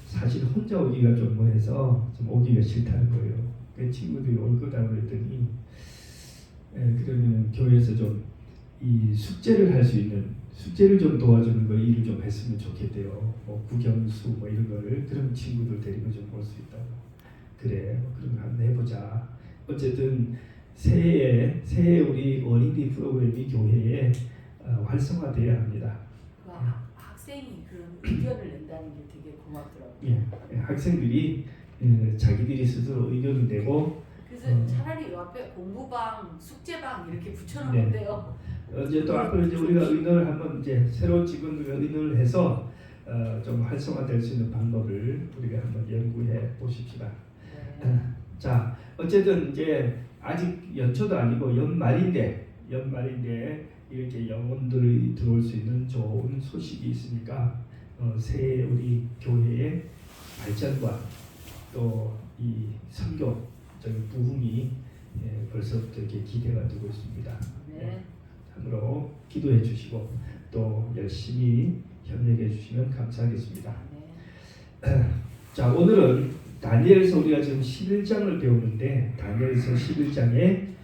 사실 혼자 오기가 좀 뭐해서 좀 오기가 싫다는 거예요. 그 친구들이 올 거다 그랬더니 그러면 교회에서 좀 이 숙제를 할 수 있는 숙제를 좀 도와주는 거 일을 좀 했으면 좋겠대요. 뭐 국영수 뭐 이런 거를 그런 친구들 데리고 좀 올 수 있다고. 그래, 그럼 한번 해보자. 어쨌든 새해에 우리 어린이 프로그램이 교회에 활성화돼야 합니다. 학생이 그런 의견을 낸다는 게 되게 고맙더라고요. 예, 학생들이 자기들이 스스로 의견을 내고 그래서 차라리 요 앞에 공부방, 숙제방 이렇게 붙여놓으면 돼요. 이제 또 앞으로 이제 우리가 의논을 한번 이제 새로운 직원들과 의논을 해서 좀 활성화될 수 있는 방법을 우리가 한번 연구해 보십시다. 네. 자, 어쨌든 이제 아직 연초도 아니고 연말인데 이렇게 영혼들이 들어올 수 있는 좋은 소식이 있으니까 새해 우리 교회의 발전과 또 이 선교적인 부흥이 벌써부터 이렇게 기대가 되고 있습니다. 네. 참으로 기도해 주시고 또 열심히 협력해 주시면 감사하겠습니다. 네. 자, 오늘은 다니엘서 우리가 지금 11장을 배우는데 다니엘서 11장에는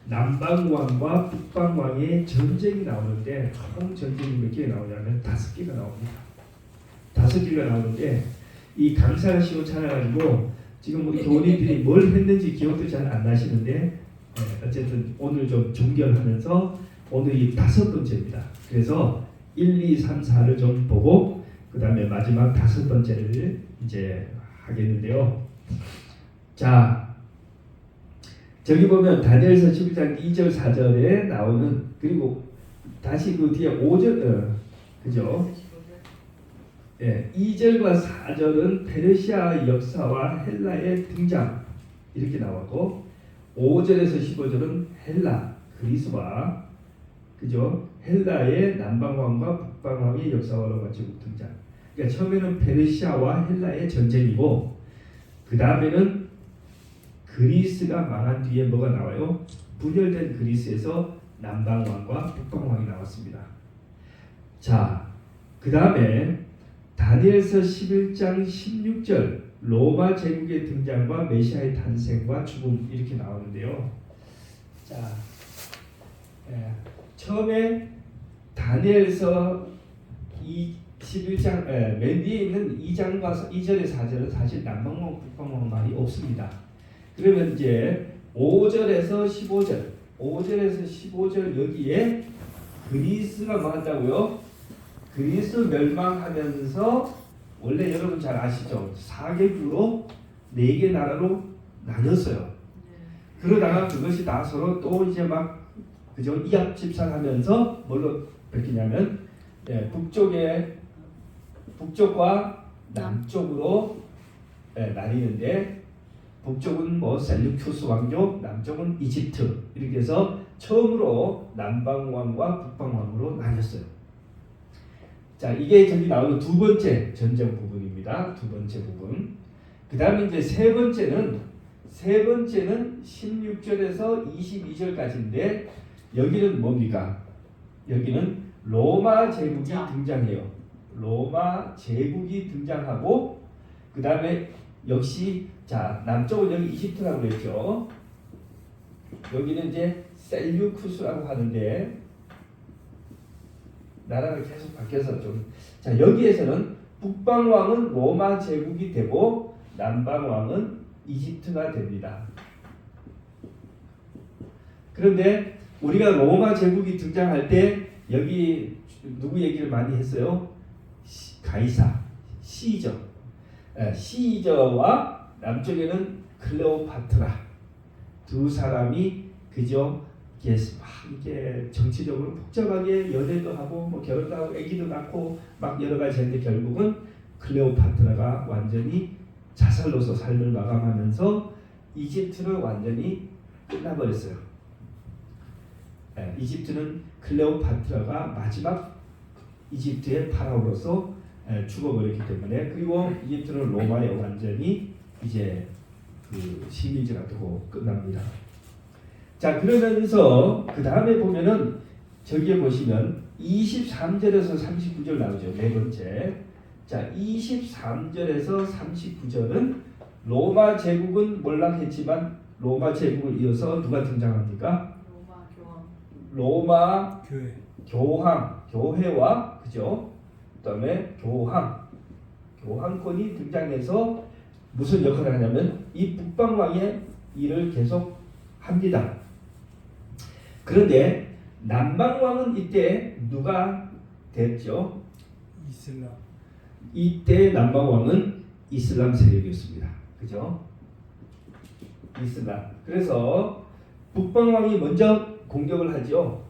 남방왕과 북방왕의 전쟁이 나오는데 총 전쟁이 몇 개가 나오냐면 5개가 나옵니다. 5개가 나오는데 이 강사가 시원찮아가지고 지금 우리 교우님들이 뭘 했는지 기억도 잘 안 나시는데 어쨌든 오늘 좀 종결하면서 오늘이 5번째입니다. 그래서 1, 2, 3, 4를 좀 보고 그 다음에 마지막 5번째를 이제 하겠는데요. 자, 저기 보면 다니엘서 11장 2절 4절에 나오는 그리고 다시 그 뒤에 5절 그죠? 2절과 4절은 페르시아 역사와 헬라의 등장 이렇게 나왔고 5절에서 15절은 헬라 그리스와 그죠? 헬라의 남방왕과 북방왕의 역사와 같이 등장. 그러니까 처음에는 페르시아와 헬라의 전쟁이고 그 다음에는 그리스가 망한 뒤에 뭐가 나와요? 분열된 그리스에서 남방왕과 북방왕이 나왔습니다. 자, 그 다음에 다니엘서 11장 16절 로마 제국의 등장과 메시아의 탄생과 죽음 이렇게 나오는데요. 자, 처음에 다니엘서 11장 맨 뒤에 있는 2장과 2절의 4절은 사실 남방왕 북방왕 말이 없습니다. 그러면 이제 5절에서 15절 여기에 그리스가 뭐 한다고요? 그리스 멸망하면서 원래 여러분 잘 아시죠? 4개국으로 4개 나라로 나뉘었어요. 그러다가 그것이 다 서로 또 이제 막 그죠? 이합 집산하면서 뭘로 바뀌냐면 북쪽과 남쪽으로 나뉘는데 북쪽은 뭐 셀루큐스 왕족, 남쪽은 이집트 이렇게 해서 처음으로 남방왕과 북방왕으로 나뉘었어요. 자, 이게 저기 나오는 두 번째 전쟁 부분입니다. 두 번째 부분. 그 다음에 이제 세 번째는 16절에서 22절까지인데 여기는 뭡니까? 여기는 로마 제국이 등장해요. 로마 제국이 등장하고 그 다음에 역시 자 남쪽은 여기 이집트라고 그랬죠. 여기는 이제 셀류쿠스라고 하는데 나라가 계속 바뀌어서 좀 자 여기에서는 북방왕은 로마 제국이 되고 남방왕은 이집트가 됩니다. 그런데 우리가 로마 제국이 등장할 때 여기 누구 얘기를 많이 했어요? 가이사, 시저. 시저와 남쪽에는 클레오파트라 두 사람이 그저 이게 정치적으로 복잡하게 연애도 하고 뭐 결혼도 하고 아기도 낳고 막 여러 가지 했는데 결국은 클레오파트라가 완전히 자살로서 삶을 마감하면서 이집트는 완전히 끝나버렸어요. 이집트는 클레오파트라가 마지막 이집트의 파라오로서 죽어버렸기 때문에 그리고 이집트는 로마에 완전히 이제 그 식민지가 되고 끝납니다. 자 그러면서 그 다음에 보면은 저기에 보시면 23절에서 39절 나오죠. 네 번째. 자, 23절에서 39절은 로마 제국은 몰락했지만 로마 제국을 이어서 누가 등장합니까? 로마 교황. 로마 교회. 교회와 그죠? 그다음에 교황권이 등장해서 무슨 역할을 하냐면 이 북방 왕의 일을 계속 합니다. 그런데 남방 왕은 이때 누가 됐죠? 이슬람. 이때 남방 왕은 이슬람 세력이었습니다. 그죠? 이슬람. 그래서 북방 왕이 먼저 공격을 하죠.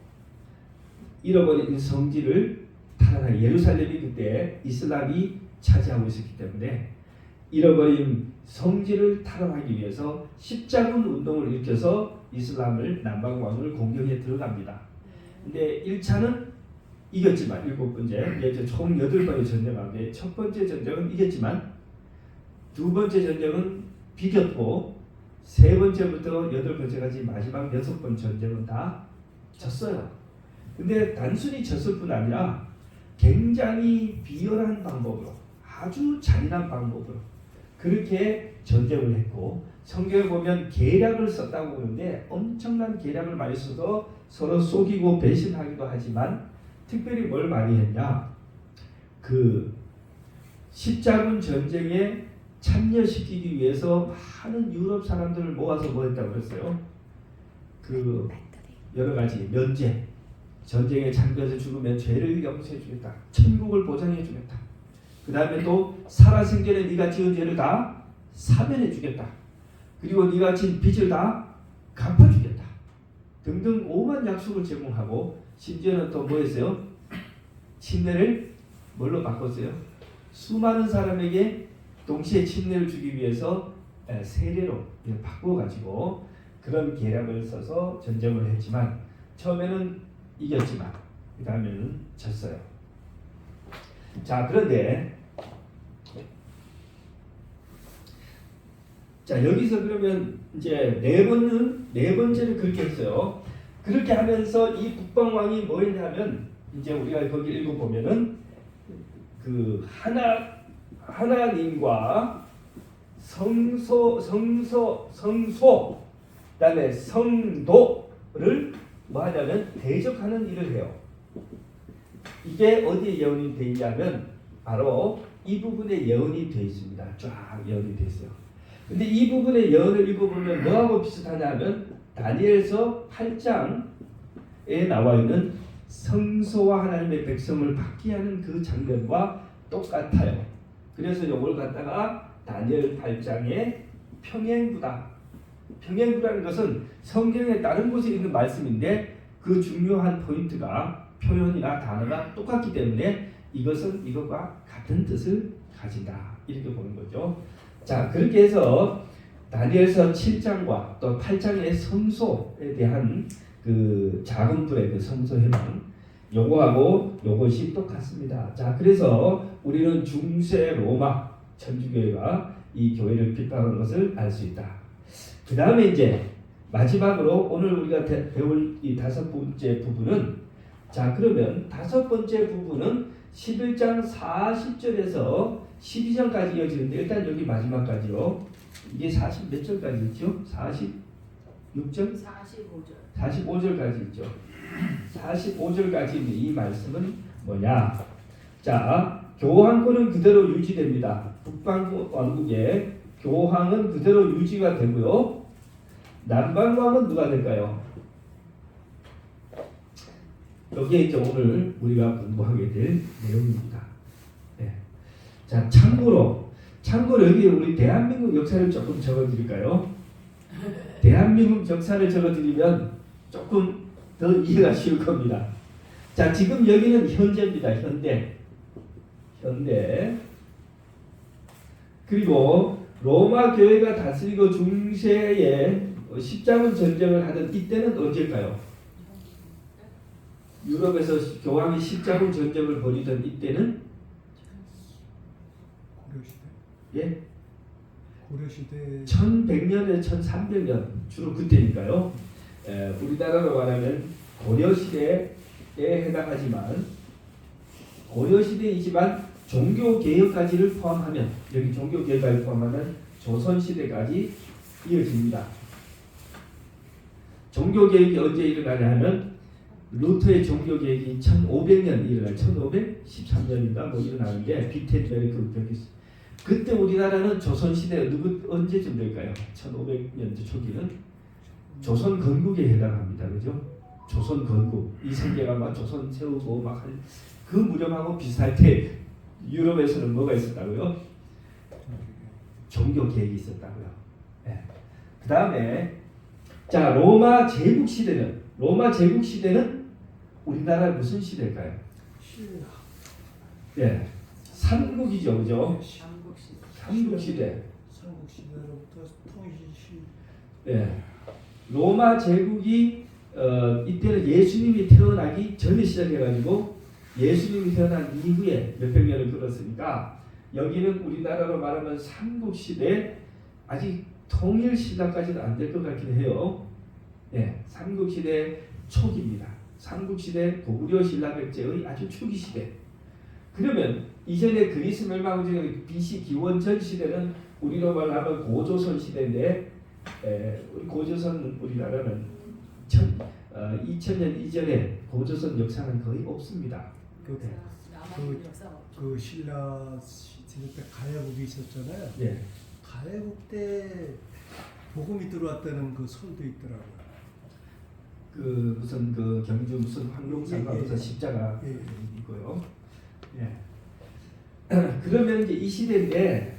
잃어버린 성지를 탈환하기. 예루살렘이 그때 이슬람이 차지하고 있었기 때문에 잃어버린 성지를 탈환하기 위해서 십자군 운동을 일으켜서 이슬람을 남방 왕을 공격해 들어갑니다. 근데 1차는 이겼지만 7번째 이제 총 8번의 전쟁하는데 첫 번째 전쟁은 이겼지만 두 번째 전쟁은 비겼고 세 번째부터 8번째까지 마지막 6번 전쟁은 다 졌어요. 근데 단순히 졌을 뿐 아니라 굉장히 비열한 방법으로 아주 잔인한 방법으로 그렇게 전쟁을 했고 성경에 보면 계략을 썼다고 그러는데 엄청난 계략을 많이 써서 서로 속이고 배신하기도 하지만 특별히 뭘 많이 했냐 그 십자군 전쟁에 참여시키기 위해서 많은 유럽 사람들을 모아서 뭐 했다고 그랬어요? 그 여러 가지 면제 전쟁에 참가해서 죽으면 죄를 용서해 주겠다. 천국을 보장해 주겠다. 그 다음에 또 살아생전에 네가 지은 죄를 다 사면해 주겠다. 그리고 네가 진 빚을 다 갚아주겠다. 등등 오만 약속을 제공하고 심지어는 또 뭐 했어요? 침례를 뭘로 바꿨어요? 수많은 사람에게 동시에 침례를 주기 위해서 세례로 바꿔가지고 그런 계략을 써서 전쟁을 했지만 처음에는 이겼지만 그 다음에는 졌어요. 자 그런데 자 여기서 그러면 이제 네 번째를 그렇게 했어요. 그렇게 하면서 이 북방 왕이 뭐 했냐면 이제 우리가 거기 읽어보면은 그 하나님과 성소 그다음에 성도를 뭐 하냐면 대적하는 일을 해요. 이게 어디에 예언이 되어 있냐면 바로 이 부분에 예언이 되어 있습니다. 쫙 예언이 되어 있어요. 근데 이 부분의 예언을 읽어보면 뭐하고 비슷하냐면 다니엘서 8장에 나와 있는 성소와 하나님의 백성을 받게 하는 그 장면과 똑같아요. 그래서 이걸 갖다가 다니엘 8장의 평행부다. 평행부라는 것은 성경의 다른 곳에 있는 말씀인데 그 중요한 포인트가 표현이나 단어가 똑같기 때문에 이것은 이것과 같은 뜻을 가진다. 이렇게 보는 거죠. 자, 그렇게 해서 다니엘서 7장과 또 8장의 성소에 대한 그 작은 불의 그 성소 해방 요거하고 요것이 똑같습니다. 자, 그래서 우리는 중세 로마 천주교회가 이 교회를 비판하는 것을 알 수 있다. 그 다음에 이제 마지막으로 오늘 우리가 배울 이 5번째 부분은 자 그러면 5번째 부분은 11장 40절에서 12장까지 이어지는데 일단 여기 마지막까지요. 이게 40 몇 절까지 있죠? 46절? 45절까지 있죠. 45절까지 있는 이 말씀은 뭐냐? 자, 교황권은 그대로 유지됩니다. 북방 왕국의 교황은 그대로 유지가 되고요. 남방 왕은 누가 될까요? 여기에 이제 오늘 우리가 공부하게 될 내용입니다. 네. 자, 참고로 여기 우리 대한민국 역사를 조금 적어드릴까요? 대한민국 역사를 적어드리면 조금 더 이해가 쉬울 겁니다. 자, 지금 여기는 현재입니다. 현대. 그리고 로마 교회가 다스리고 중세에 십자군 전쟁을 하던 이때는 언제일까요? 유럽에서 교황이 십자군 전쟁을 벌이던 이때는 고려시대. 예? 고려시대 1100년에서 1300년 주로 그때니까요. 우리나라로 말하면 고려시대 해당하지만 고려 시대이지만 종교 개혁까지를 포함하면 여기 종교 개혁까지 포함하면 조선 시대까지 이어집니다. 종교 개혁이 언제 일어나냐 하면 루터의 종교 개혁이 1500년 일어나 1513년인가 뭐 일어나는데 비텐베르크 벽이 그때 우리나라는 조선 시대 언제쯤 될까요? 1500년대 초기는 조선 건국에 해당합니다. 그죠? 조선 건국 이성계가 막 조선 세우고 막 그 무렵하고 비슷할 때 유럽에서는 뭐가 있었다고요? 종교 개혁이 있었다고요. 네. 그 다음에 자 로마 제국 시대는 우리나라 무슨 시대일까요? 신라. 네, 삼국이죠, 그죠? 삼국시대. 삼국시대. 삼국시대로부터 통일시. 네, 로마 제국이 이때는 예수님이 태어나기 전에 시작해가지고 예수님이 태어난 이후에 몇백 년을 끌었으니까 여기는 우리나라로 말하면 삼국시대 아직 통일 시대까지는 안 될 것 같긴 해요. 네, 삼국시대 초기입니다. 삼국시대 고구려 신라 백제의 아주 초기 시대. 그러면 이전에 그리스 멸망 전 BC 기원전 시대는 우리로 말하면 고조선 시대인데 고조선 우리나라는 2000년 이전에 고조선 역사는 거의 없습니다. 남한 역사가 없죠. 그 신라 시대 때 가야국이 있었잖아요. 네. 가야국 때 복음이 들어왔다는 그 설도 있더라고요. 그 무슨 그 경주 무슨 황룡산과 무슨 예. 십자가 예. 있고요. 예. 그러면 이제 이 시대인데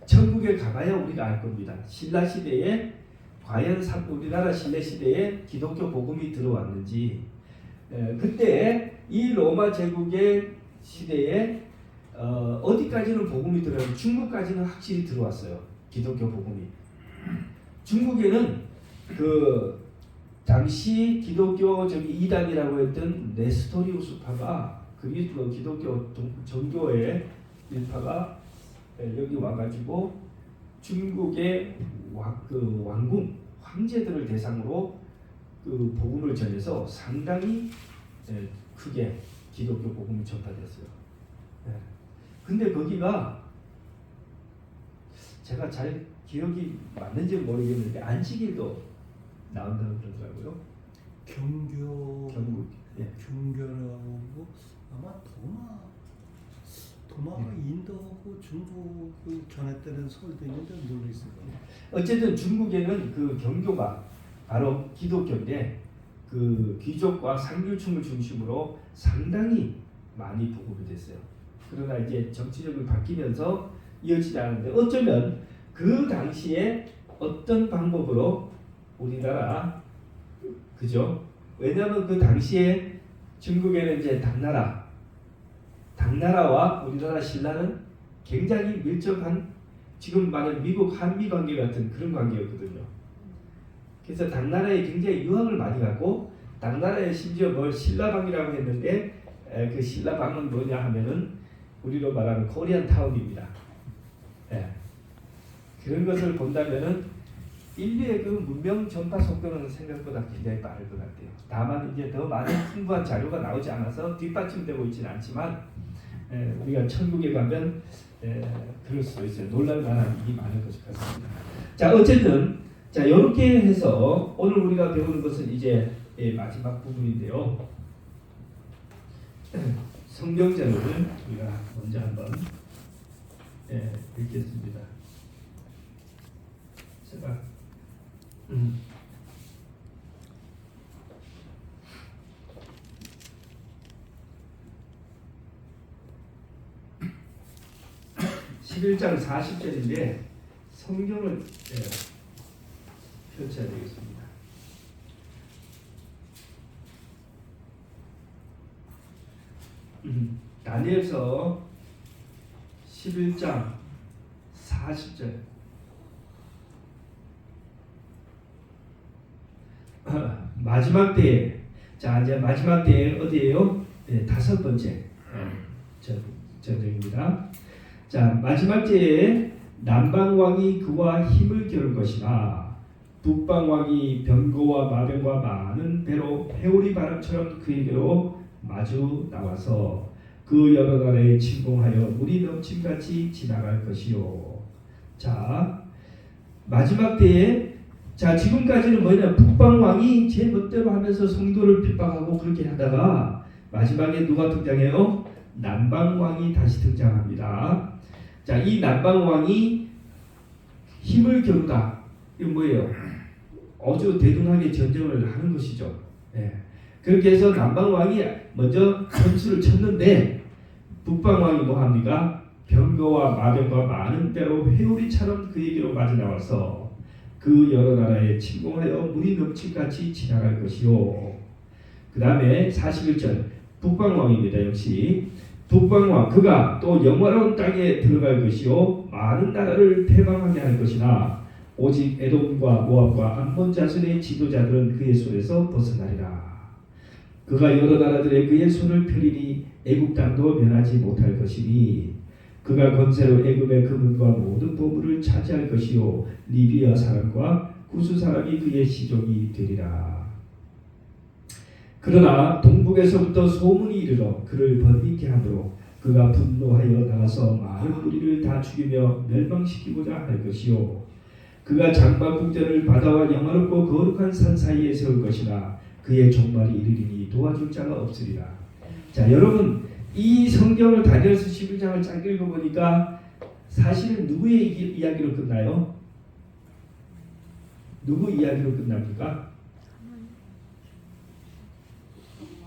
천국에 가봐야 우리가 알 겁니다. 신라 시대에 과연 우리나라 신라 시대에 기독교 복음이 들어왔는지. 그때 이 로마 제국의 시대에 어디까지는 복음이 들어왔는지 중국까지는 확실히 들어왔어요. 기독교 복음이. 중국에는 그 당시 기독교 이단이라고 했던 네스토리우스파가 그리스도 기독교 정교의 일파가 여기 와가지고 중국의 그 왕궁 황제들을 대상으로 그 복음을 전해서 상당히 크게 기독교 복음이 전파됐어요. 근데 거기가 제가 잘 기억이 맞는지 모르겠는데 안식일도 나온다고 그러더라고요. 경국. 예. 경교라고 아마 도마가 인도하고 중국을 전했다는 설도 있는데 모르겠어요. 어쨌든 중국에는 그 경교가 바로 기독교인데 그 귀족과 상류층을 중심으로 상당히 많이 보급이 됐어요. 그러나 이제 정치적으로 바뀌면서 이어지지 않는데 어쩌면 그 당시에 어떤 방법으로 우리나라 그죠? 왜냐하면 그 당시에 중국에는 이제 당나라와 우리나라 신라는 굉장히 밀접한 지금 말하는 미국 한미 관계 같은 그런 관계였거든요. 그래서 당나라에 굉장히 유학을 많이 갔고 당나라에 심지어 뭘 신라방이라고 했는데 그 신라방은 뭐냐 하면은 우리로 말하는 코리안 타운입니다. 예. 그런 것을 본다면은 인류의 그 문명 전파 속도는 생각보다 굉장히 빠를 것 같아요. 다만 이제 더 많은 풍부한 자료가 나오지 않아서 뒷받침되고 있지는 않지만 우리가 천국에 가면 그럴 수도 있어요. 놀랄만한 일이 많을 것 같습니다. 자 어쨌든 자 이렇게 해서 오늘 우리가 배우는 것은 이제 마지막 부분인데요. 성경제를 우리가 먼저 한번 읽겠습니다. 제가 11장 40절인데 성경을 펼쳐야 되겠습니다. 다니엘서 11장 40절 마지막 때에 자 이제 마지막 때에 어디예요? 다섯 번째 전쟁입니다. 자 마지막 때에 남방 왕이 그와 힘을 겨룰 것이나 북방왕이 병거와 마병과 많은 배로 회오리 바람처럼 그에게로 마주 나와서 그 여러 나라에 침공하여 물이 넘침같이 지나갈 것이요. 자, 마지막 때에 자 지금까지는 뭐냐 북방왕이 제 멋대로 하면서 성도를 핍박하고 그렇게 하다가 마지막에 누가 등장해요? 남방왕이 다시 등장합니다. 자, 이 남방왕이 힘을 겨루다. 이거 뭐예요? 아주 대등하게 전쟁을 하는 것이죠. 예. 그렇게 해서 남방왕이 먼저 점수를 쳤는데 북방왕이 뭐합니까? 병거와 마병과 많은 배로 회오리처럼 그에게로 마주 나와서 그 여러 나라에 침공하여 물이 넘칠같이 지나갈 것이요. 그 다음에 41절 북방왕입니다. 역시 북방왕 그가 또 영화로운 땅에 들어갈 것이요 많은 나라를 패망하게 할 것이나 오직 에돔과 모압과 암몬 자손의 지도자들은 그의 손에서 벗어나리라. 그가 여러 나라들의 그의 손을 펴리니 애굽 땅도 면하지 못할 것이니 그가 권세로 애굽의 금은과 모든 보물을 차지할 것이요 리비아 사람과 구스 사람이 그의 시종이 되리라. 그러나 동북에서부터 소문이 이르러 그를 번민케 하므로 그가 분노하여 나가서 많은 무리를 다 죽이며 멸망시키고자 할 것이요 그가 장막국대를 바다와 영화롭고 거룩한 산 사이에 세울 것이나 그의 종말이 이르리니 도와줄 자가 없으리라. 자, 여러분 이 성경을 다니엘서 11장을 쫙 읽어보니까 사실은 누구의 이야기로 끝나요? 누구 이야기로 끝납니까?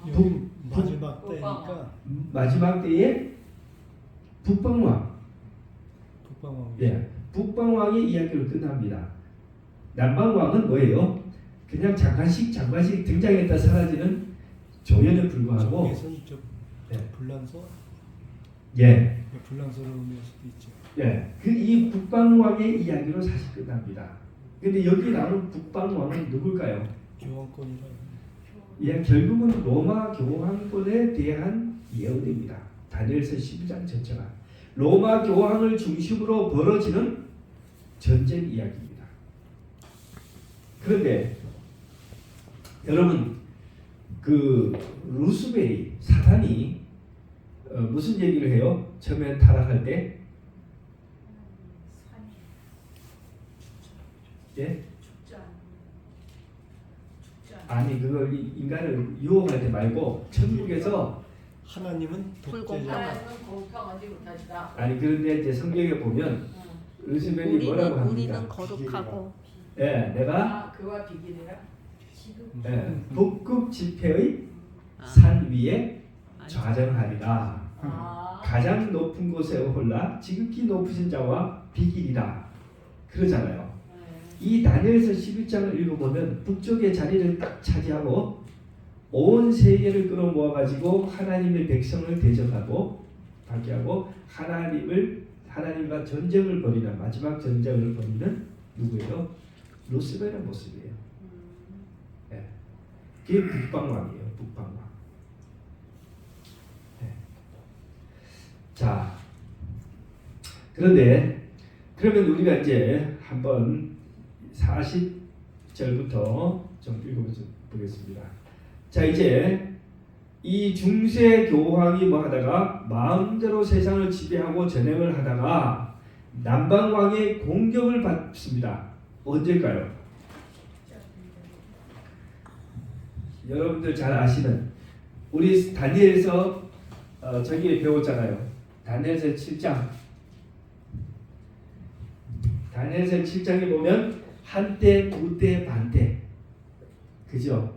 여기 마지막 때니까 마지막 때에 북방왕. 북방왕. 예, 북방왕의 이야기로 끝납니다. 남방왕은 뭐예요? 그냥 잠깐씩 등장했다 사라지는 조연에 불과하고. 여기서는 저 예. 불란서. 예. 불란서로 의미할 수도 있죠. 예, 그 이 북방왕의 이야기로 사실 끝납니다. 근데 여기 나오는 북방왕은 누굴까요? 교황권이라. 예, 결국은 로마 교황권에 대한 예언입니다. 다니엘서 12장 전체가 로마 교황을 중심으로 벌어지는 전쟁 이야기입니다. 그런데 여러분 그 루스벨이 사단이 무슨 얘기를 해요? 처음에 타락할 때 예? 아니 그걸 인간을 유혹할 때 말고 천국에서 하나님은 독재자. 하나님은 공평하지 못하시다. 아니 그런데 이제 성경에 보면 루스벨이 뭐라고 합니까? 우리는 거룩하고 예, 내가 그와 비기리라. 예, 북극 지폐의 산 위에 좌정하리라. 가장 높은 곳에 올라 지극히 높으신 자와 비기리라. 그러잖아요. 이 다니엘서 11장을 읽어보면 북쪽의 자리를 딱 차지하고 온 세계를 끌어모아가지고 하나님의 백성을 대적하고 박해하고 하나님과 전쟁을 벌이는 마지막 전쟁을 벌이는 누구예요? 루스벨의 모습이에요. 네. 그게 북방왕이에요. 북방왕. 네. 자, 그런데 그러면 우리가 이제 한번 40절부터 좀 읽어보겠습니다. 자, 이제 이 중세 교황이 뭐 하다가 마음대로 세상을 지배하고 전행을 하다가 남방왕의 공격을 받습니다. 언제일까요? 여러분들 잘 아시는 우리 다니엘서 저기에 배웠잖아요. 다니엘서 7장. 다니엘서 7장에 보면 한때, 두때, 반때. 그죠?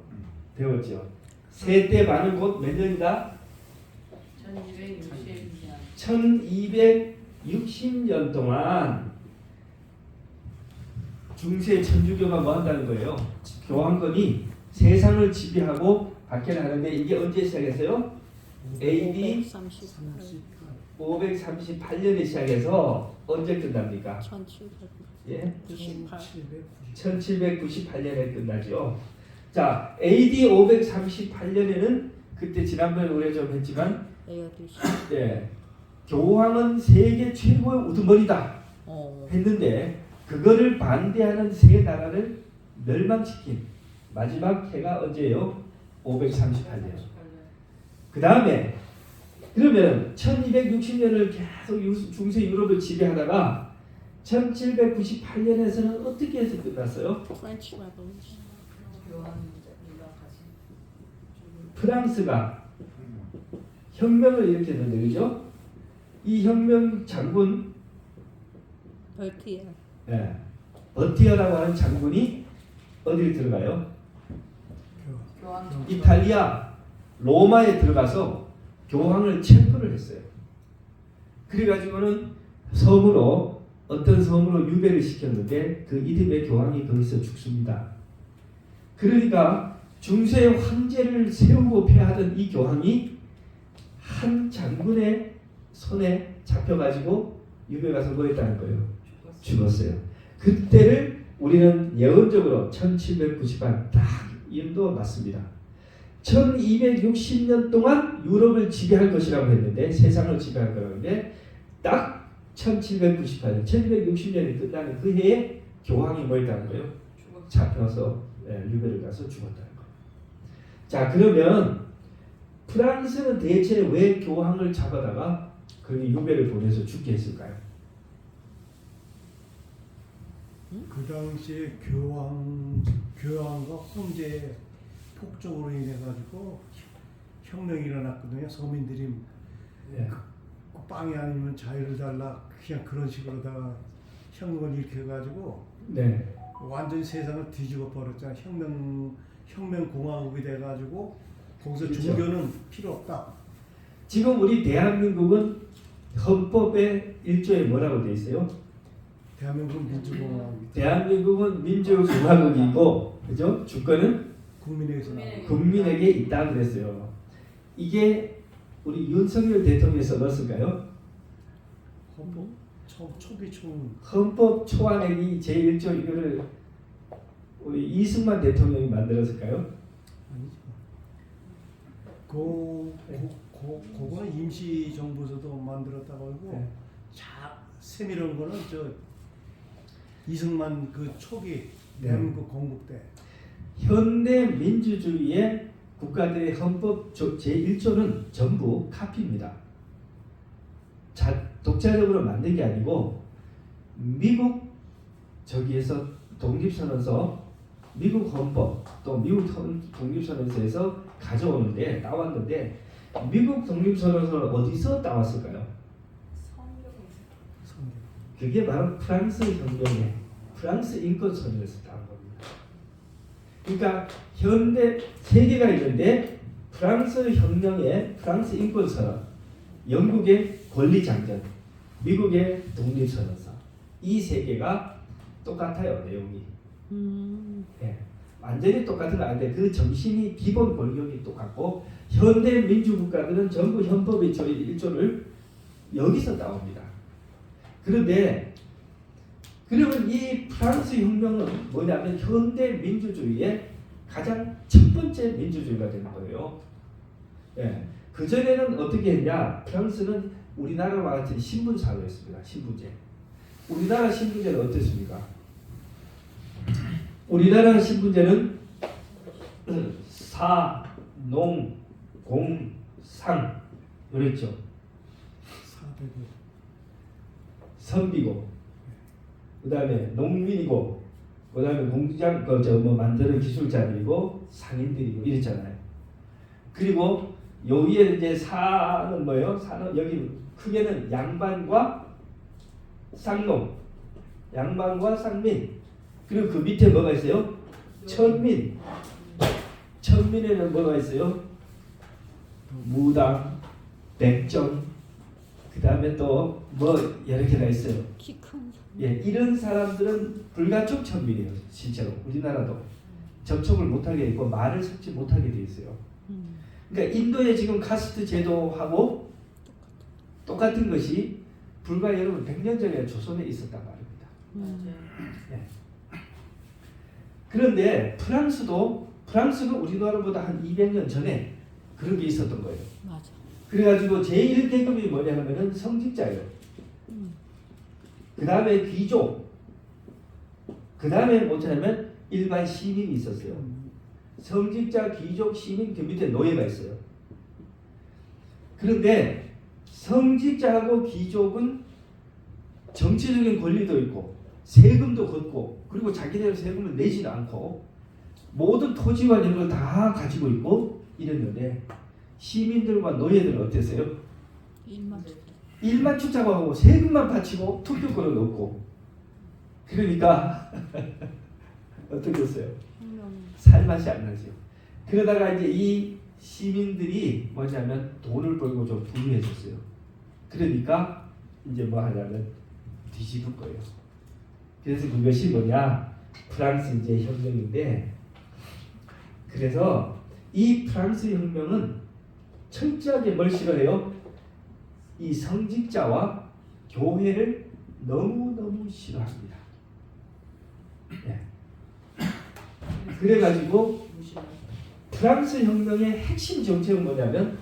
배웠죠? 세때 반은 곧 몇 년이다? 1260년 동안 중세 천주교가 뭐 한다는 거예요? 교황권이 세상을 지배하고 박해를 하는데 이게 언제 시작했어요? AD 538년에 시작해서 언제 끝납니까? 1798년에 끝나죠. 자, AD 538년에는 그때 지난번에 우리가 좀 했지만 예, 교황은 세계 최고의 우두머리다 했는데 그거를 반대하는 세 나라를 멸망시킨 마지막 해가 언제예요? 538년. 그 다음에 그러면 1260년을 계속 중세 유럽을 지배하다가 1798년에서는 어떻게 해서 끝났어요? French Revolution. 프랑스가 혁명을 일으켰는데, 그죠? 이 혁명 장군, Berthier. 예, 버티어라고 하는 장군이 어디를 들어가요? 이탈리아 로마에 들어가서 교황을 체포를 했어요. 그래가지고는 섬으로, 어떤 섬으로 유배를 시켰는데 그 이듬해 교황이 거기서 죽습니다. 그러니까 중세 황제를 세우고 폐하던 이 교황이 한 장군의 손에 잡혀가지고 유배 가서 뭐 했다는 거예요? 죽었어요. 그때를 우리는 예언적으로 1798 딱 이름도 맞습니다. 1260년 동안 유럽을 지배할 것이라고 했는데, 세상을 지배할 거라는데 딱 1798년, 1260년이 끝나는 그 해에 교황이 뭐 했다는 거예요? 잡혀서 유배를 가서 죽었다는 거예요. 자, 그러면 프랑스는 대체 왜 교황을 잡아다가 그 유배를 보내서 죽게 했을까요? 그 당시에 교황과 황제의 폭정으로 인해 가지고 혁명이 일어났거든요. 서민들이 네. 그 빵이 아니면 자유를 달라, 그냥 그런 식으로다가 혁명을 일으켜 가지고 네. 완전히 세상을 뒤집어 버렸잖아요. 혁명 공화국이 돼 가지고 거기서 그렇죠. 종교는 필요 없다. 지금 우리 대한민국은 헌법의 1조에 뭐라고 돼 있어요? 대한민국은 민주공화국, 대한민국은 민주공화국이고, 그죠? 주권은 국민에게서 나온 국민에게 있다 그랬어요. 이게 우리 윤석열 대통령이 써놨을까요? 헌법 초기 총 헌법 초안액이 제1조 이거를 우리 이승만 대통령이 만들었을까요? 아니죠. 그거는 임시 정부에서도 만들었다고 하고, 네. 세밀한 거는 저 이승만 그 초기 네. 대한민국 건국 때. 현대 민주주의의 국가들의 헌법 제1조는 전부 카피입니다. 독자적으로 만든 게 아니고 미국 저기에서 독립선언서, 미국 헌법 또 미국 독립선언서에서 가져오는데 따왔는데, 미국 독립선언서는 어디서 따왔을까요? 성경. 그게 바로 프랑스 혁명의 프랑스 인권선언에서 따온 겁니다. 그러니까 현대 세계가 있는데 프랑스 혁명의 프랑스 인권선언, 영국의 권리장전, 미국의 독립선언서, 이 세 개가 똑같아요, 내용이. 네, 완전히 똑같은 건 아닌데 그 정신이, 기본 골격이 똑같고, 현대 민주국가들은 전부 헌법의 1조를 여기서 따옵니다. 그런데 그러면 이 프랑스 혁명은 뭐냐면 현대 민주주의의 가장 첫 번째 민주주의가 되는 거예요. 예. 그 전에는 어떻게 했냐? 프랑스는 우리나라와 같은 신분 사회였습니다. 신분제. 우리나라 신분제는 어땠습니까? 우리나라 신분제는 사, 농, 공, 상 그랬죠. 사대고 선비고, 그 다음에 농민이고, 그 다음에 공장 만드는 기술자들이고 상인들이고 이랬잖아요. 그리고 요 위에 이제 사는 뭐예요? 사는 여기 크게는 양반과 쌍농, 양반과 쌍민, 그리고 그 밑에 뭐가 있어요? 천민. 천민에는 뭐가 있어요? 무당, 백정, 그 다음에 또 뭐 여러 개가 있어요. 키 큰. 예, 이런 사람들은 불가촉 천민이에요. 실제로 우리나라도 접촉을 못하게 있고 말을 섞지 못하게 돼 있어요. 그러니까 인도의 지금 카스트 제도하고 똑같은 것이 불과 여러분 100년 전에 조선에 있었단 말입니다. 예. 그런데 프랑스가 우리나라보다 한 200년 전에 그런 게 있었던 거예요. 맞아. 그래가지고 제1계급이 뭐냐 하면은 성직자예요. 그 다음에 귀족, 그 다음에 뭐냐면 일반 시민이 있었어요. 성직자, 귀족, 시민, 그 밑에 노예가 있어요. 그런데 성직자하고 귀족은 정치적인 권리도 있고 세금도 걷고 그리고 자기들 세금을 내지도 않고 모든 토지와 이런 걸 다 가지고 있고 이랬는데 시민들과 노예들은 어땠어요? 일만 축적하고 세금만 바치고 투표권은 없고 그러니까 어떻겠어요? 살맛이 안 나죠. 그러다가 이제 이 시민들이 뭐냐면 돈을 벌고 좀 부유해졌어요. 그러니까 이제 뭐 하냐면 뒤집을 거예요. 그래서 그것이 뭐냐? 프랑스 이제 혁명인데 그래서 이 프랑스 혁명은 철저하게 뭘 싫어해요? 이 성직자와 교회를 너무너무 싫어합니다. 네. 그래가지고 프랑스 혁명의 핵심 정책은 뭐냐면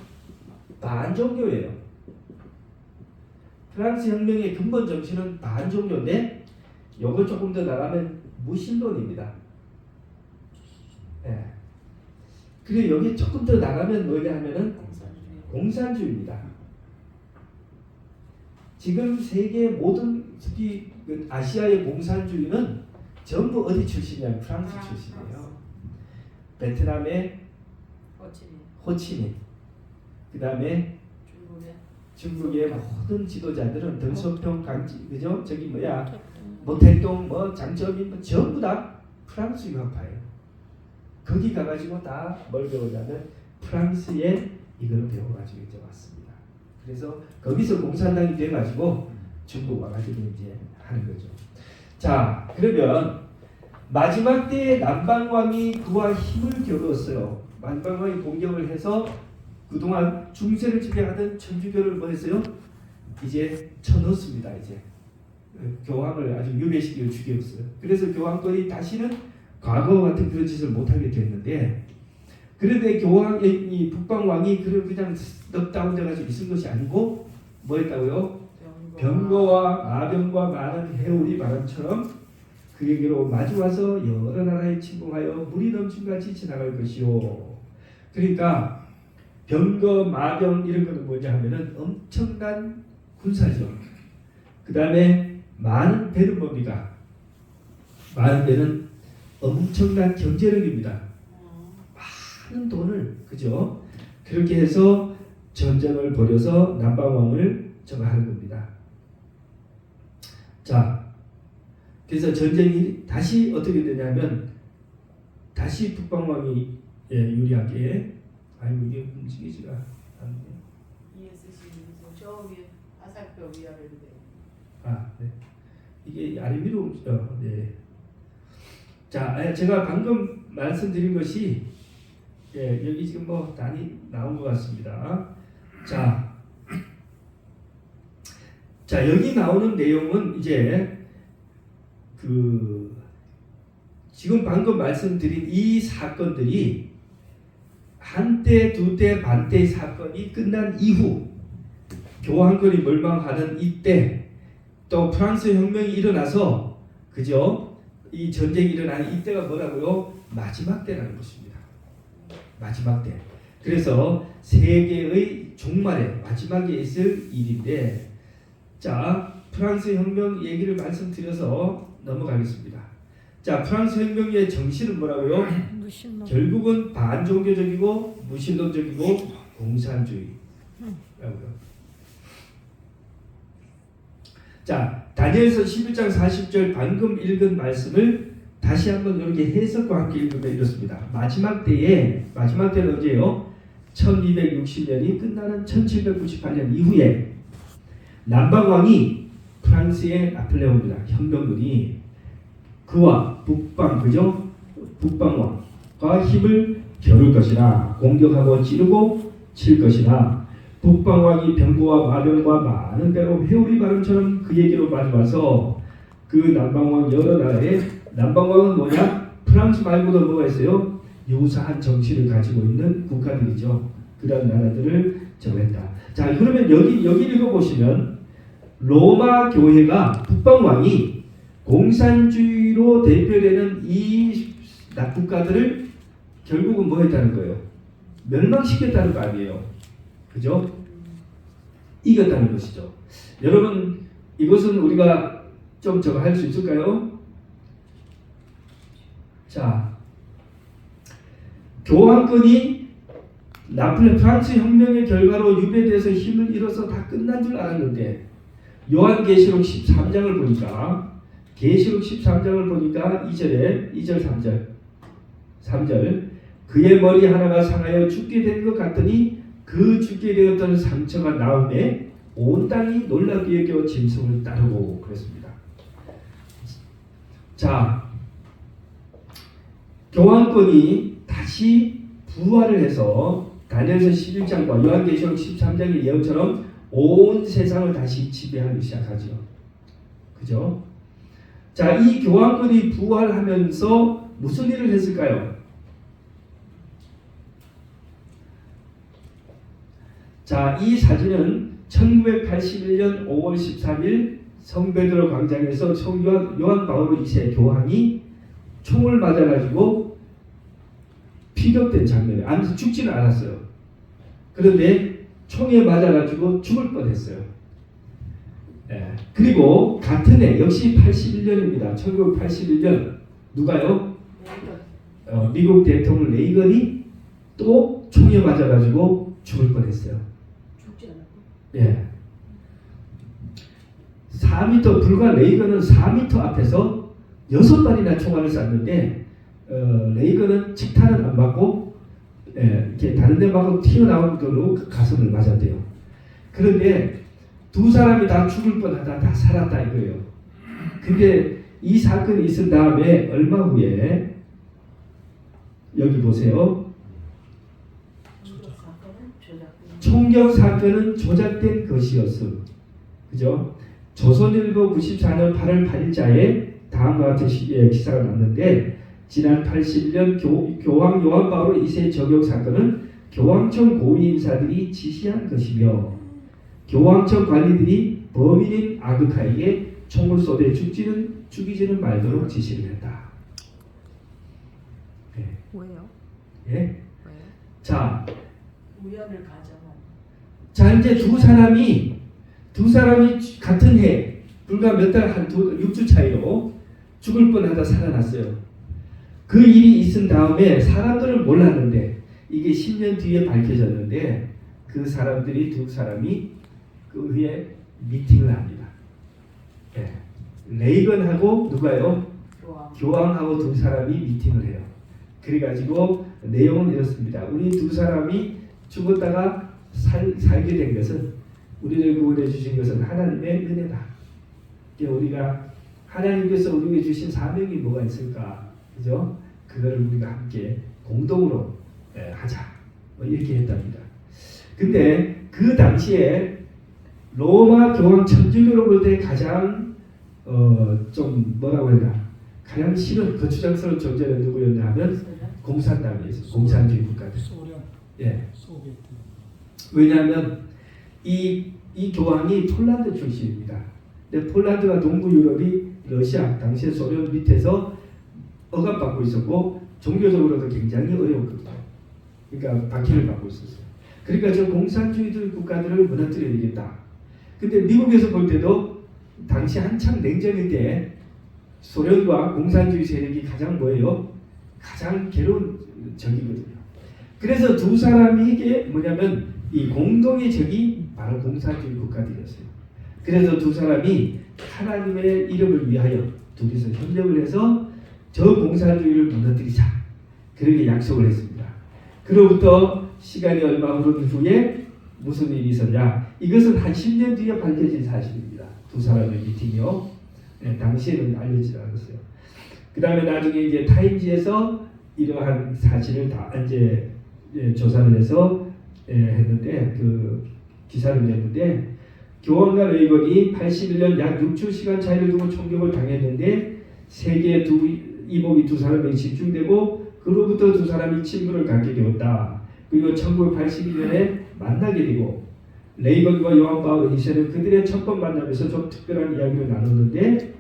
반종교예요. 프랑스 혁명의 근본 정신은 반종교인데 요거 조금 더 나가면 무신론입니다. 네. 그리고 여기 조금 더 나가면 뭐냐 하면은 공산주의입니다. 지금 세계 모든 특히 아시아의 공산주의는 전부 어디 출신이냐? 프랑스 출신이에요. 베트남의 호치민, 그 다음에 중국의 모든 지도자들은 덩소평, 강지, 그죠? 저기 뭐야, 모택동, 뭐 장저민, 뭐 전부 다 프랑스 유학파예요. 거기 가가지고 다 뭘 배우냐면 프랑스의 이걸 배워가지고 이제 왔습니다. 그래서 거기서 공산당이 돼가지고 중국 와가지고 이제 하는 거죠. 자, 그러면 마지막 때에 남방왕이 그와 힘을 겨루었어요. 남방왕이 공격을 해서 그동안 중세를 지배하던 천주교를 뭐 했어요? 이제 쳐넣었습니다. 이제 교황을 아주 유배시키고 죽였어요. 그래서 교황권이 다시는 과거와 같은 그런 짓을 못하게 됐는데 그런데 이 북방왕이 그냥 넉다운 돼가지고 있은 것이 아니고 뭐 했다고요? 병거와 마병과 많은 해오리 바람처럼 그에게로 마주와서 여러 나라에 침공하여 물이 넘침같이 지나갈 것이요. 그러니까 병거, 마병 이런 거는 뭐냐 하면은 엄청난 군사죠. 그 다음에 많은 배는 뭡니까? 많은 배는 엄청난 경제력입니다. 많은 돈을 그죠? 그렇게 해서 전쟁을 벌여서 남방왕을 정하는 겁니다. 자, 그래서 전쟁이 다시 어떻게 되냐면 다시 북방왕이 유리하게 아이고 이게 움직이지가 않네요. 저 위에 화살표 위아래인데. 아, 네. 이게 아래 위로 움직여. 네. 자, 제가 방금 말씀드린 것이 여기 지금 뭐 단이 나온 것 같습니다. 자, 여기 나오는 내용은 이제 지금 방금 말씀드린 이 사건들이 한때, 두때, 반때의 사건이 끝난 이후 교황권이 멸망하는 이때 또 프랑스 혁명이 일어나서 그죠? 이 전쟁이 일어나는 이때가 뭐라고요? 마지막 때라는 것입니다. 마지막 때. 그래서 세계의 종말에 마지막에 있을 일인데 자, 프랑스 혁명 얘기를 말씀드려서 넘어가겠습니다. 자, 프랑스 혁명의 정신은 뭐라고요? 무신론. 결국은 반종교적이고 무신론적이고 공산주의라고요. 자, 다니엘서 11장 40절 방금 읽은 말씀을 다시 한번 이렇게 해석과 함께 읽으면 이렇습니다. 마지막 때는 언제요? 1260년이 끝나는 1798년 이후에 남방왕이 프랑스의 나폴레옹입니다. 혁명군이 그와 북방, 그죠? 북방왕과 힘을 겨룰 것이나 공격하고 찌르고 칠 것이나 북방왕이 병거와 마병과 많은 배로 회오리 바람처럼 그에게로 마주와서 그 남방왕 여러 나라에 남방왕은 뭐냐? 프랑스 말고도 뭐가 있어요? 유사한 정치를 가지고 있는 국가들이죠. 그런 나라들을 정했다. 자, 그러면 여기 읽어보시면 로마 교회가 북방왕이 공산주의로 대표되는 이 국가들을 결국은 뭐 했다는 거예요? 멸망시켰다는 거 아니에요. 그죠? 이겼다는 것이죠. 여러분 이것은 우리가 좀 저거 할 수 있을까요? 자, 교황권이 프랑스 혁명의 결과로 유배돼서 힘을 잃어서 다 끝난 줄 알았는데 요한계시록 13장을 보니까 계시록 13장을 보니까 2절 3절 그의 머리 하나가 상하여 죽게 된 것 같더니 그 죽게 되었던 상처가 나음에 온 땅이 놀랍게 여겨 짐승을 따르고 그랬습니다. 자, 교황권이 다시 부활을 해서 다니엘서 11장과 요한계시록 13장의 예언처럼 온 세상을 다시 지배하기 시작하죠. 그죠? 자, 이 교황권이 부활하면서 무슨 일을 했을까요? 자, 이 사진은 1981년 5월 13일 성베드로 광장에서 요한 바오로 2세 교황이 총을 맞아가지고 피격된 장면이에요. 아무튼 죽지는 않았어요. 그런데 총에 맞아가지고 죽을 뻔했어요. 예. 그리고 같은 해 역시 81년입니다. 1981년 누가요? 미국 대통령 레이건이 또 총에 맞아가지고 죽을 뻔했어요. 죽지 않았고. 예. 4m 불과 레이건은 4m 앞에서 6발이나 총알을 쐈는데 레이건은 직탄은 안 맞고 이렇게 다른 데 맞고 튀어나온 걸로 가슴을 맞았대요. 그런데 두 사람이 다 죽을 뻔하다 다 살았다 이거예요. 근데 이 사건이 있은 다음에 얼마 후에 여기 보세요. 총격 사건은 조작된 것이었음. 그죠? 조선일보 94년 8월 8일자에 다음과 같은 기사가 났는데 지난 81년 교황 요한 바오로 2세 저격 사건은 교황청 고위 인사들이 지시한 것이며 교황청 관리들이 범인인 아그카에게 총을 쏘되 죽이지는 말도록 지시를 했다. 네. 왜요? 예? 왜요? 자, 우연을 가정한. 자 이제 두 사람이 같은 해 불과 몇 달 한 6주 차이로 죽을 뻔하다 살아났어요. 그 일이 있은 다음에 사람들은 몰랐는데 이게 10년 뒤에 밝혀졌는데 그 사람들이 두 사람이 그 후에 미팅을 합니다. 네. 레이건하고 누가요? 교황하고 두 사람이 미팅을 해요. 그래가지고 내용은 이렇습니다. 우리 두 사람이 죽었다가 살게 된 것은 우리를 구원해 주신 것은 하나님의 은혜다. 우리가 하나님께서 우리에게 주신 사명이 뭐가 있을까? 그죠? 그거를 우리가 함께 공동으로 하자. 뭐 이렇게 했답니다. 근데 그 당시에 로마 교황 천주교로 볼 때 가장 좀 뭐라고 해야 되나? 가장 싫은 거추장스러운 존재는 누구였냐 하면 공산당이었어요. 공산주의 국가들. 소련. 예. 소비에트. 왜냐하면 이 교황이 폴란드 출신입니다. 근데 폴란드가 동부 유럽이 러시아 당시에 소련 밑에서 억압받고 있었고 종교적으로도 굉장히 어려웠거든요. 그러니까 박해를 받고 있었어요. 그러니까 저 공산주의들 국가들을 무너뜨려야 되겠다. 근데 미국에서 볼 때도 당시 한창 냉전일 때 소련과 공산주의 세력이 가장 뭐예요? 가장 괴로운 적이거든요. 그래서 두 사람에게 뭐냐면 이 공동의 적이 바로 공산주의 국가들이었어요. 그래서 두 사람이 하나님의 이름을 위하여 둘이서 협력을 해서 저 공산주의를 무너뜨리자. 그렇게 약속을 했습니다. 그로부터 시간이 얼마 흐른 후에 무슨 일이 있었냐? 이것은 한 10년 뒤에 밝혀진 사실입니다. 두 사람의 미팅이요. 네, 당시에는 알려지지 않았어요. 그 다음에 나중에 이제 타임지에서 이러한 사실을 다 이제 조사를 해서 했는데 그 기사를 냈는데 교황과 레이건이 81년 약 6주 시간 차이를 두고 총격을 당했는데 세계 이복이 두 사람에게 집중되고 그로부터 두 사람이 친분을 갖게 되었다. 그리고 1982년에 만나게 되고 레이건과 요한 바오로 2세는 그들의 첫 번 만남에서 좀 특별한 이야기를 나눴는데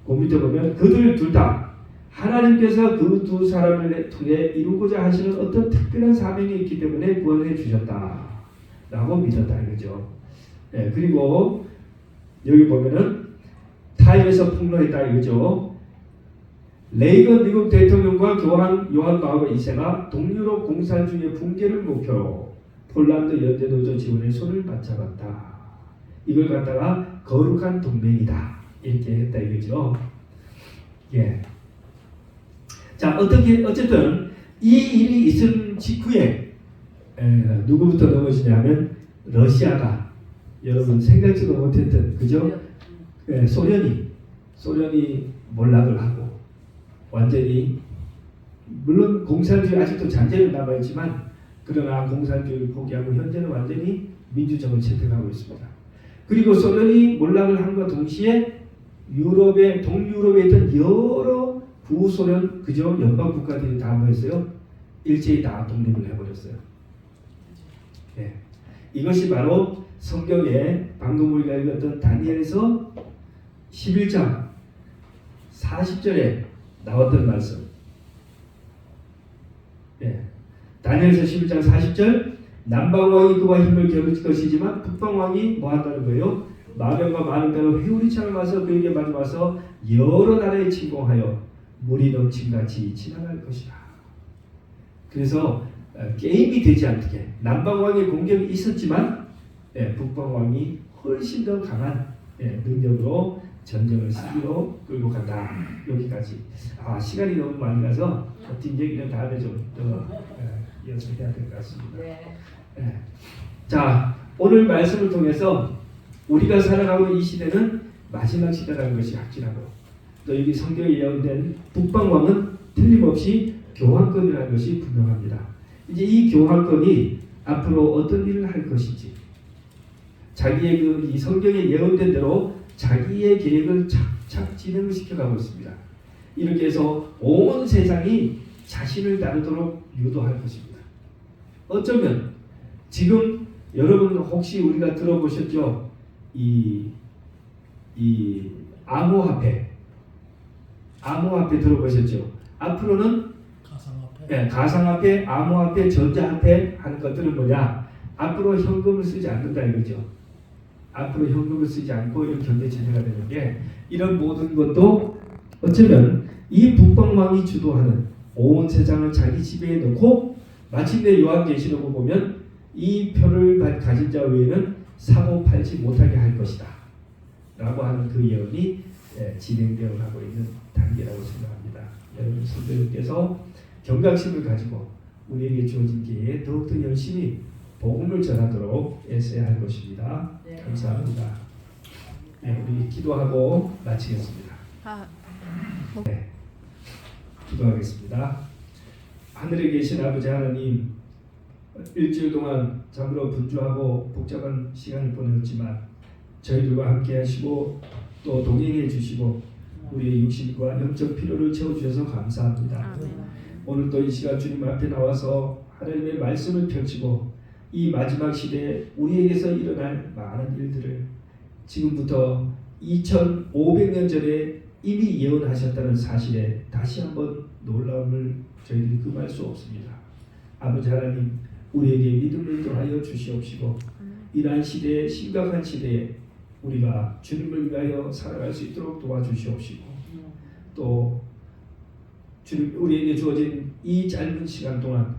그 밑에 보면 그들 둘 다 하나님께서 그 두 사람을 통해 이루고자 하시는 어떤 특별한 사명이 있기 때문에 구원해 주셨다라고 믿었다 이거죠. 예, 그리고 여기 보면은 타임에서 폭로했다 이거죠. 레이건 미국 대통령과 요한 바우거 2세가 동유럽 공산주의 붕괴를 목표로 폴란드 연대노조 지원에 손을 맞잡았다. 이걸 갖다가 거룩한 동맹이다 이렇게 했다 이거죠. 예. 자, 어쨌든 이 일이 있은 직후에 누구부터 넘어지냐면 러시아가 여러분 생각지도 못했던 그죠? 소련이 몰락을 하고 완전히 물론 공산주의 아직도 잔재는 남아있지만 그러나 공산주의를 포기하고 현재는 완전히 민주정을 채택하고 있습니다. 그리고 소련이 몰락을 함과 동시에 동유럽에 있던 여러 구소련 그죠 연방 국가들이 다 뭐했어요? 일제히 다 독립을 해버렸어요. 네. 이것이 바로 성경에 방금 우리가 읽었던 다니엘에서 11장 40절에 나왔던 말씀. 네. 다니엘서 11장 40절 남방왕이 그와 힘을 겨룰 것이지만 북방왕이 뭐 한다는 거예요? 마병과 많은 배로 회오리 창을 와서 그에게 마주와서 여러 나라에 침공하여 물이 넘침같이 지나갈 것이다. 그래서 게임이 되지 않게 남방왕의 공격이 있었지만 북방왕이 훨씬 더 강한 능력으로 전쟁을 승리로 끌고 간다. 여기까지. 시간이 너무 많이 가서 뒷얘기는 다음에 좀 더 이어서 해야 될 것 같습니다. 네. 자, 오늘 말씀을 통해서 우리가 살아가고 이 시대는 마지막 시대라는 것이 확실하고 또 여기 성경에 예언된 북방왕은 틀림없이 교황권이라는 것이 분명합니다. 이제 이 교황권이 앞으로 어떤 일을 할 것인지 자기의 이 성경에 예언된 대로 자기의 계획을 착착 진행을 시켜가고 있습니다. 이렇게 해서 온 세상이 자신을 따르도록 유도할 것입니다. 어쩌면 지금 여러분 혹시 우리가 들어보셨죠? 이 암호화폐 들어보셨죠? 앞으로는 가상화폐, 암호화폐, 전자화폐 하는 것들은 뭐냐? 앞으로 현금을 쓰지 않는다 이거죠. 앞으로 현금을 쓰지 않고 이런 경제 체제가 되는 게 이런 모든 것도 어쩌면 이 북방왕이 주도하는 온 세상을 자기 지배에 넣고 마침내 요한계시록을 보면 이 표를 가진 자 외에는 사고 팔지 못하게 할 것이다 라고 하는 그 예언이 진행되어 가고 있는 단계라고 생각합니다. 여러분 성도님께서 경각심을 가지고 우리에게 주어진 기회에 더욱더 열심히 복음을 전하도록 애써야 할 것입니다. 네. 감사합니다. 우리 기도하고 마치겠습니다. 기도하겠습니다. 하늘에 계신 아버지 하나님, 일주일 동안 참으로 분주하고 복잡한 시간을 보냈지만 저희들과 함께 하시고 또 동행해 주시고 우리의 육신과 영적 필요를 채워주셔서 감사합니다. 오늘 또 이 시간 주님 앞에 나와서 하나님의 말씀을 펼치고 이 마지막 시대에 우리에게서 일어날 많은 일들을 지금부터 2500년 전에 이미 예언하셨다는 사실에 다시 한번 놀라움을 저희들이 금할 수 없습니다. 아버지 하나님, 우리에게 믿음을 더하여 주시옵시고 이러한 시대에 심각한 시대에 우리가 주님을 위하여 살아갈 수 있도록 도와주시옵시고 또 주님 우리에게 주어진 이 짧은 시간 동안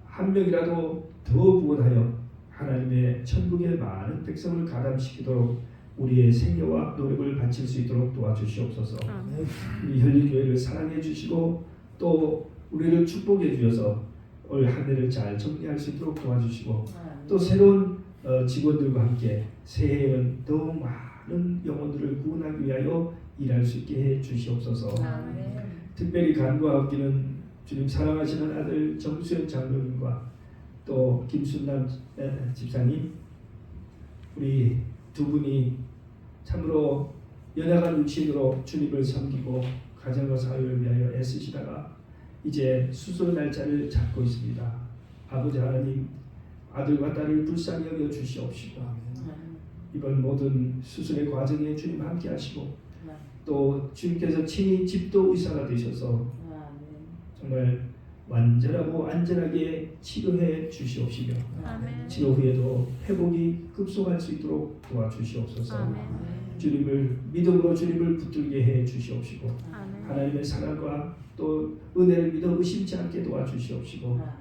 한 명이라도 더 구원하여 하나님의 천국의 많은 백성을 가담시키도록 우리의 생애와 노력을 바칠 수 있도록 도와주시옵소서. 우리 현리교회를 사랑해 주시고 또 우리를 축복해 주셔서 올 한 해를 잘 정리할 수 있도록 도와주시고 또 새로운 직원들과 함께 새해에는 더욱 많은 영혼들을 구원하기 위하여 일할 수 있게 해 주시옵소서. 특별히 간구하옵기는 주님 사랑하시는 아들 정수현 장로님과 또 김순남 집사님 우리 두 분이 참으로 연약한 육신으로 주님을 섬기고 가정과 사회를 위하여 애쓰시다가 이제 수술 날짜를 잡고 있습니다. 아버지 하나님 아들과 딸을 불쌍히 여겨 주시옵시고 이번 모든 수술의 과정에 주님 함께 하시고 또 주님께서 친히 집도 의사가 되셔서 아, 네. 정말 완전하고 안전하게 치료해 주시옵시며 아멘. 치료 후에도 회복이 급속할 수 있도록 도와주시옵소서. 아멘. 주님을 믿음으로 주님을 붙들게 해 주시옵시고 아멘. 하나님의 사랑과 또 은혜를 믿어 의심치 않게 도와주시옵시고 아,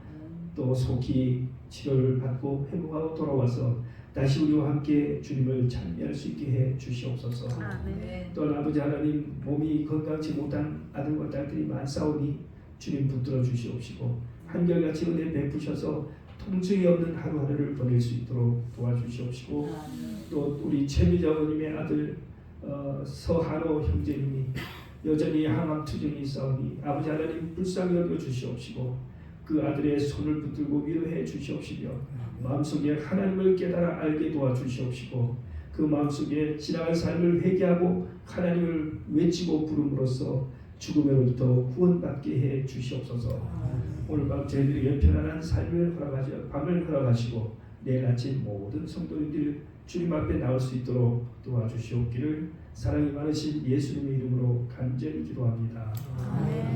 또 속히 치료를 받고 회복하고 돌아와서 다시 우리와 함께 주님을 찬미할 수 있게 해 주시옵소서. 아멘. 네. 또한 아버지 하나님 몸이 건강치 못한 아들과 딸들이 많사오니 주님 붙들어 주시옵시고 한결같이 은혜 베푸셔서 통증이 없는 하루하루를 보낼 수 있도록 도와주시옵시고 아, 네. 또 우리 최미자 어머님의 아들 서한호 형제님이 여전히 항암 투정이 있사오니 아버지 하나님 불쌍히 여겨 주시옵시고 그 아들의 손을 붙들고 위로해 주시옵시며 마음속에 하나님을 깨달아 알게 도와주시옵시고 그 마음속에 지나간 삶을 회개하고 하나님을 외치고 부름으로써 죽음으로부터 구원받게 해 주시옵소서. 오늘 밤 저희들에게 편안한 삶을 밤을 허락하시고 내일 아침 모든 성도님들 주님 앞에 나올 수 있도록 도와주시옵기를 사랑이 많으신 예수님의 이름으로 간절히 기도합니다. 아멘.